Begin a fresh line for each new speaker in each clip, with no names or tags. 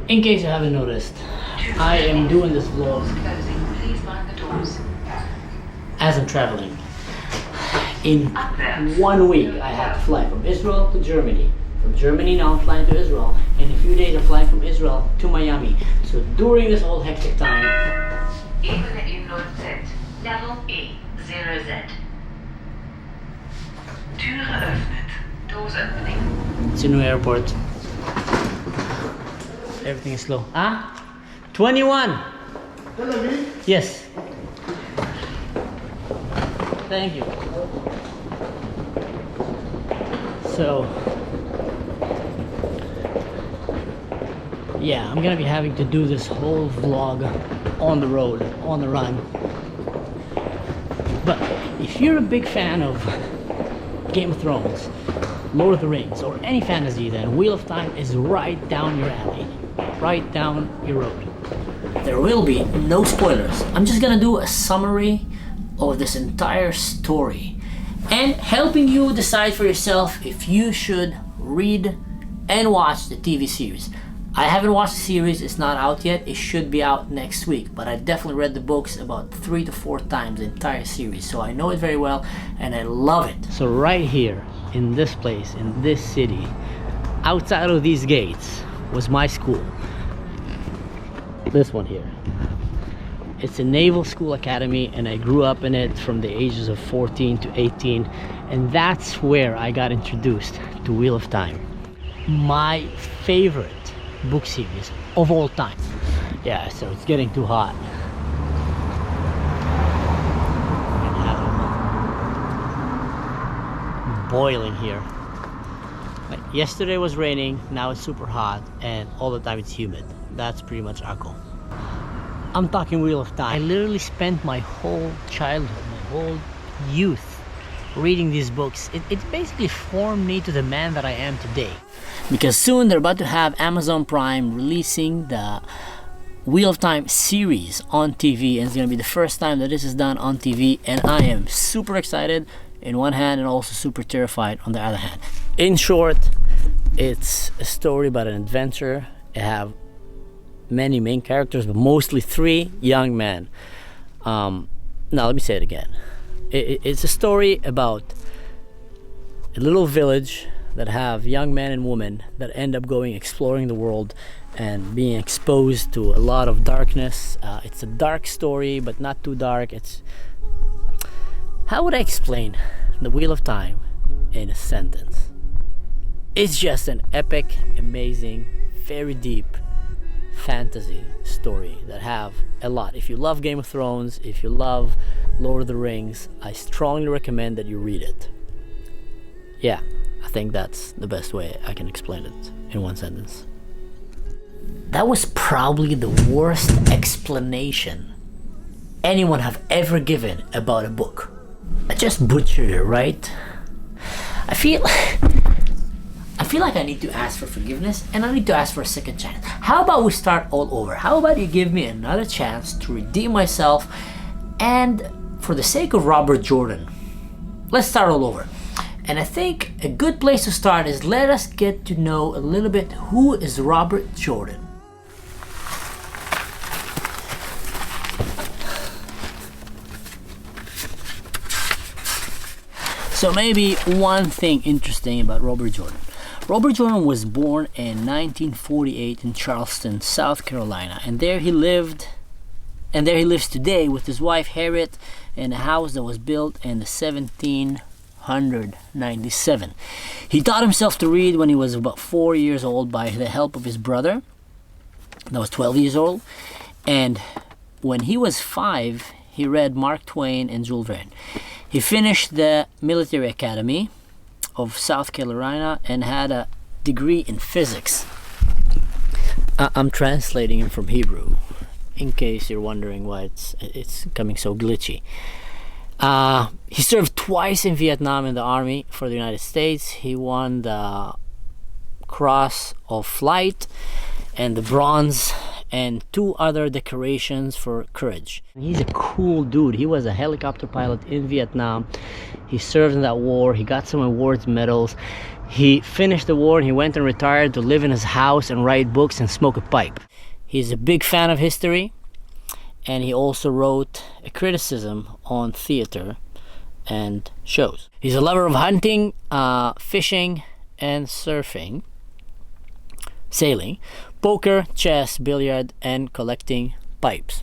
In case you haven't noticed, I am doing this vlog as I'm traveling. In 1 week, I had to fly from Israel to Germany. From Germany now I'm flying to Israel. In a few days I'm flying from Israel to Miami. So during this whole hectic time,
level E0Z. Türe öffnet. Doors opening.
it's a new airport. Everything is slow. 21. Yes. Thank you. So, yeah, I'm gonna be having to do this whole vlog on the road, on the run. But if you're a big fan of Game of Thrones, Lord of the Rings, or any fantasy, then Wheel of Time is right down your alley, right down your road. There will be no spoilers. I'm just gonna do a summary of this entire story and helping you decide for yourself if you should read and watch the TV series. I haven't watched the series, it's not out yet. It should be out next week, but I definitely read the books about 3 to 4 times, the entire series, so I know it very well and I love it. So right here in this place, in this city, outside of these gates was my school. This one here. It's a Naval School Academy and I grew up in it from the ages of 14 to 18, and that's where I got introduced to Wheel of Time. My favorite book series of all time. Yeah, so it's getting too hot. Boiling here. Like yesterday was raining, now it's super hot, and all the time it's humid. That's pretty much Akko. I'm talking Wheel of Time. I literally spent my whole childhood, my whole youth reading these books. It basically formed me to the man that I am today. Because soon they're about to have Amazon Prime releasing the Wheel of Time series on TV, and it's gonna be the first time that this is done on TV, and I am super excited in one hand and also super terrified on the other hand. In short, it's a story about an adventure. It have many main characters, but mostly 3 young men. Now let me say it again. It's a story about a little village that have young men and women that end up going exploring the world and being exposed to a lot of darkness. It's a dark story, but not too dark. How would I explain the Wheel of Time in a sentence? It's just an epic, amazing, very deep fantasy story that have a lot. If you love Game of Thrones, if you love Lord of the Rings, I strongly recommend that you read it. Yeah, I think that's the best way I can explain it in one sentence. That was probably the worst explanation anyone have ever given about a book. I just butchered it, right? I feel like I need to ask for forgiveness and I need to ask for a second chance. How about we start all over? How about you give me another chance to redeem myself, and for the sake of Robert Jordan, let's start all over. And I think a good place to start is let us get to know a little bit who is Robert Jordan. So maybe one thing interesting about Robert Jordan. Robert Jordan was born in 1948 in Charleston, South Carolina, and there he lives today with his wife Harriet in a house that was built in the 1797. He taught himself to read when he was about 4 years old by the help of his brother, that was 12 years old. And when he was 5, he read Mark Twain and Jules Verne. He finished the military academy of South Carolina and had a degree in physics. I'm translating him from Hebrew, in case you're wondering why it's coming so glitchy. He served twice in Vietnam in the army for the United States. He won the Cross of Flight and the Bronze and 2 other decorations for courage. He's a cool dude. He was a helicopter pilot in Vietnam. He served in that war. He got some awards, medals. He finished the war and he went and retired to live in his house and write books and smoke a pipe. He's a big fan of history, and he also wrote a criticism on theater and shows. He's a lover of hunting, fishing, and surfing, sailing, poker, chess, billiard, and collecting pipes.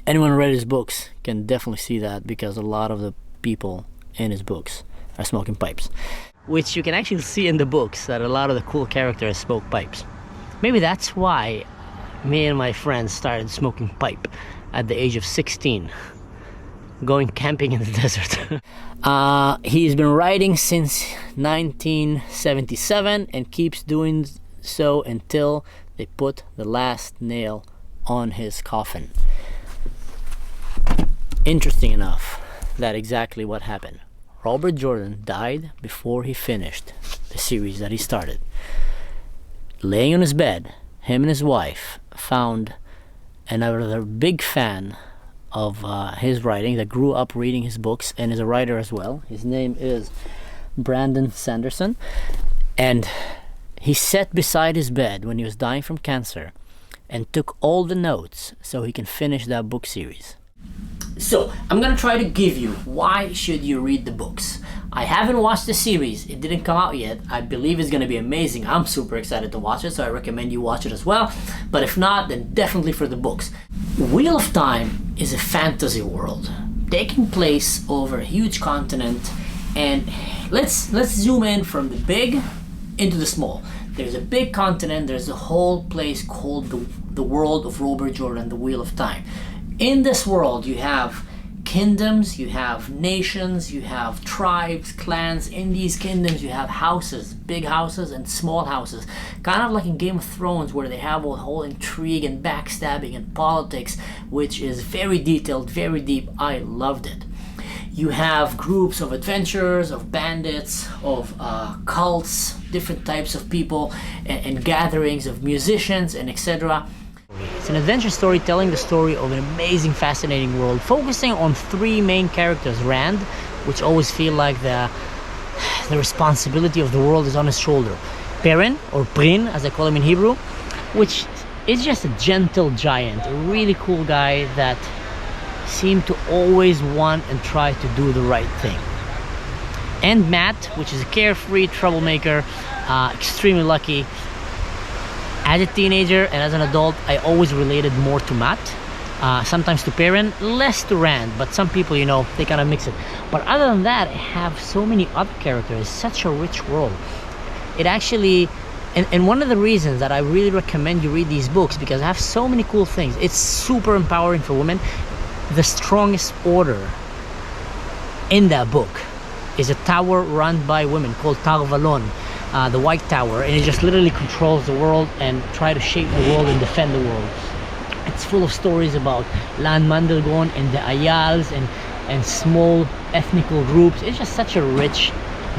Anyone who read his books can definitely see that, because a lot of the people in his books are smoking pipes. Which you can actually see in the books, that a lot of the cool characters smoke pipes. Maybe that's why me and my friends started smoking pipe at the age of 16, going camping in the desert. He's been writing since 1977 and keeps doing so until they put the last nail on his coffin. Interesting enough, that's exactly what happened. Robert Jordan died before he finished the series that he started. Laying on his bed, him and his wife found another big fan of his writing that grew up reading his books and is a writer as well. His name is Brandon Sanderson, and he sat beside his bed when he was dying from cancer and took all the notes so he can finish that book series. So I'm gonna try to give you why should you read the books. I haven't watched the series, it didn't come out yet. I believe it's gonna be amazing. I'm super excited to watch it, so I recommend you watch it as well. But if not, then definitely for the books. Wheel of Time is a fantasy world taking place over a huge continent, and let's zoom in from the big into the small. There's a big continent, there's a whole place called the world of Robert Jordan, the Wheel of Time. In this world, you have kingdoms, you have nations, you have tribes, clans. In these kingdoms, you have houses, big houses and small houses. Kind of like in Game of Thrones, where they have a whole intrigue and backstabbing and politics, which is very detailed, very deep. I loved it. You have groups of adventurers, of bandits, of cults, different types of people, and gatherings of musicians, and etc. It's an adventure story telling the story of an amazing, fascinating world, focusing on 3 main characters. Rand, which always feel like the responsibility of the world is on his shoulder. Perrin, or Prin, as I call him in Hebrew, which is just a gentle giant, a really cool guy that seemed to always want and try to do the right thing. And Matt, which is a carefree troublemaker, extremely lucky. As a teenager and as an adult, I always related more to Matt, sometimes to Perrin, less to Rand, but some people, you know, they kind of mix it. But other than that, I have so many other characters, such a rich world. It actually, and one of the reasons that I really recommend you read these books, because I have so many cool things. It's super empowering for women. The strongest order in that book is a tower run by women called Tar Valon. The White Tower, and it just literally controls the world and try to shape the world and defend the world. It's full of stories about Lan Mandelgon and the Ayals and small ethnical groups. It's just such a rich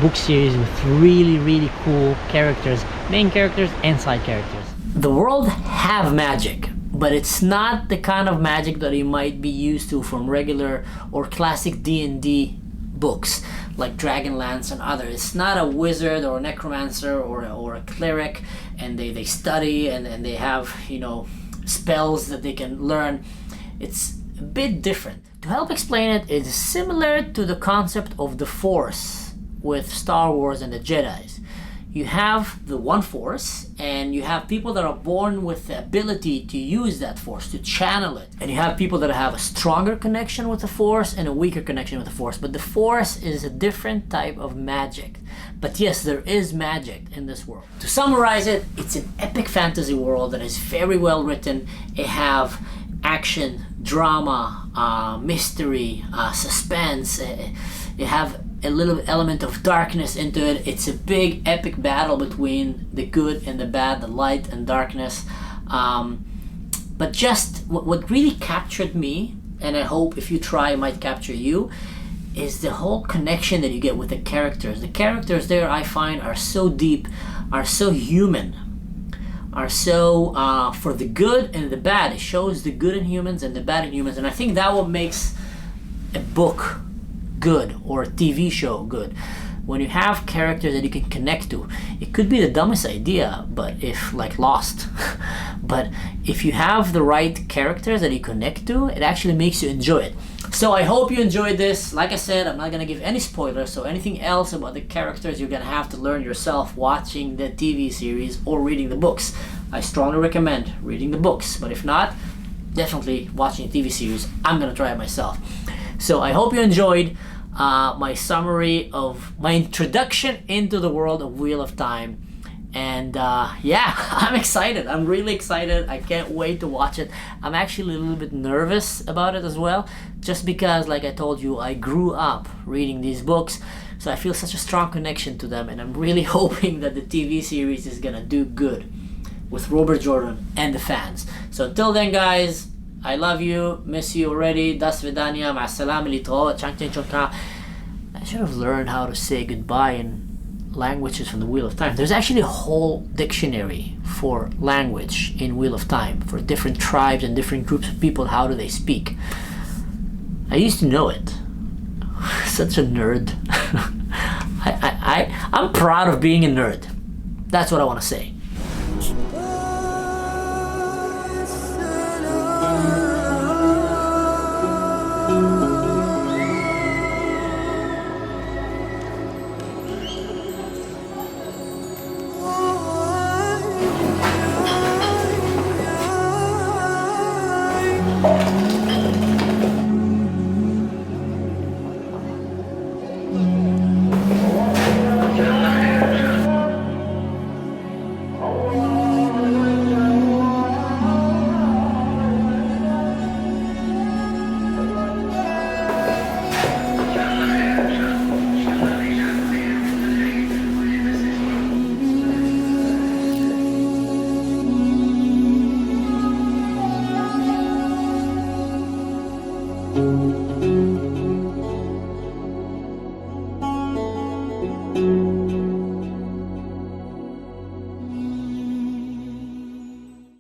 book series with really, really cool characters, main characters and side characters. The world have magic, but it's not the kind of magic that you might be used to from regular or classic D&D books like Dragonlance and others. It's not a wizard or a necromancer or a cleric, and they study and they have, you know, spells that they can learn. It's a bit different. To help explain it, it's similar to the concept of the Force with Star Wars and the Jedis. you have the one force, and you have people that are born with the ability to use that force, to channel it. And you have people that have a stronger connection with the force and a weaker connection with the force. But the force is a different type of magic. But yes, there is magic in this world. To summarize it, it's an epic fantasy world that is very well written. It have action, drama, mystery, suspense. You have a little element of darkness into it. It's a big epic battle between the good and the bad, the light and darkness. But just what really captured me, and I hope if you try it might capture you, is the whole connection that you get with the characters. The characters there, I find, are so deep, are so human, are so for the good and the bad. It shows the good in humans and the bad in humans, and I think that what makes a book good or a TV show good. When you have characters that you can connect to. It could be the dumbest idea, but if like Lost, but if you have the right characters that you connect to, it actually makes you enjoy it. So I hope you enjoyed this. Like I said, I'm not gonna give any spoilers, so anything else about the characters you're gonna have to learn yourself watching the TV series or reading the books. I strongly recommend reading the books, but if not, definitely watching the TV series. I'm gonna try it myself. So I hope you enjoyed my summary of my introduction into the world of Wheel of Time. And yeah, I'm excited. I'm really excited. I can't wait to watch it. I'm actually a little bit nervous about it as well, just because, like I told you, I grew up reading these books, so I feel such a strong connection to them, and I'm really hoping that the TV series is gonna do good with Robert Jordan and the fans. So until then, guys, I love you, miss you already. Das Vidania, ma'asalam, litro, chang chang chong. I should have learned how to say goodbye in languages from the Wheel of Time. There's actually a whole dictionary for language in Wheel of Time, for different tribes and different groups of people, how do they speak. I used to know it. Such a nerd. I'm proud of being a nerd. That's what I want to say.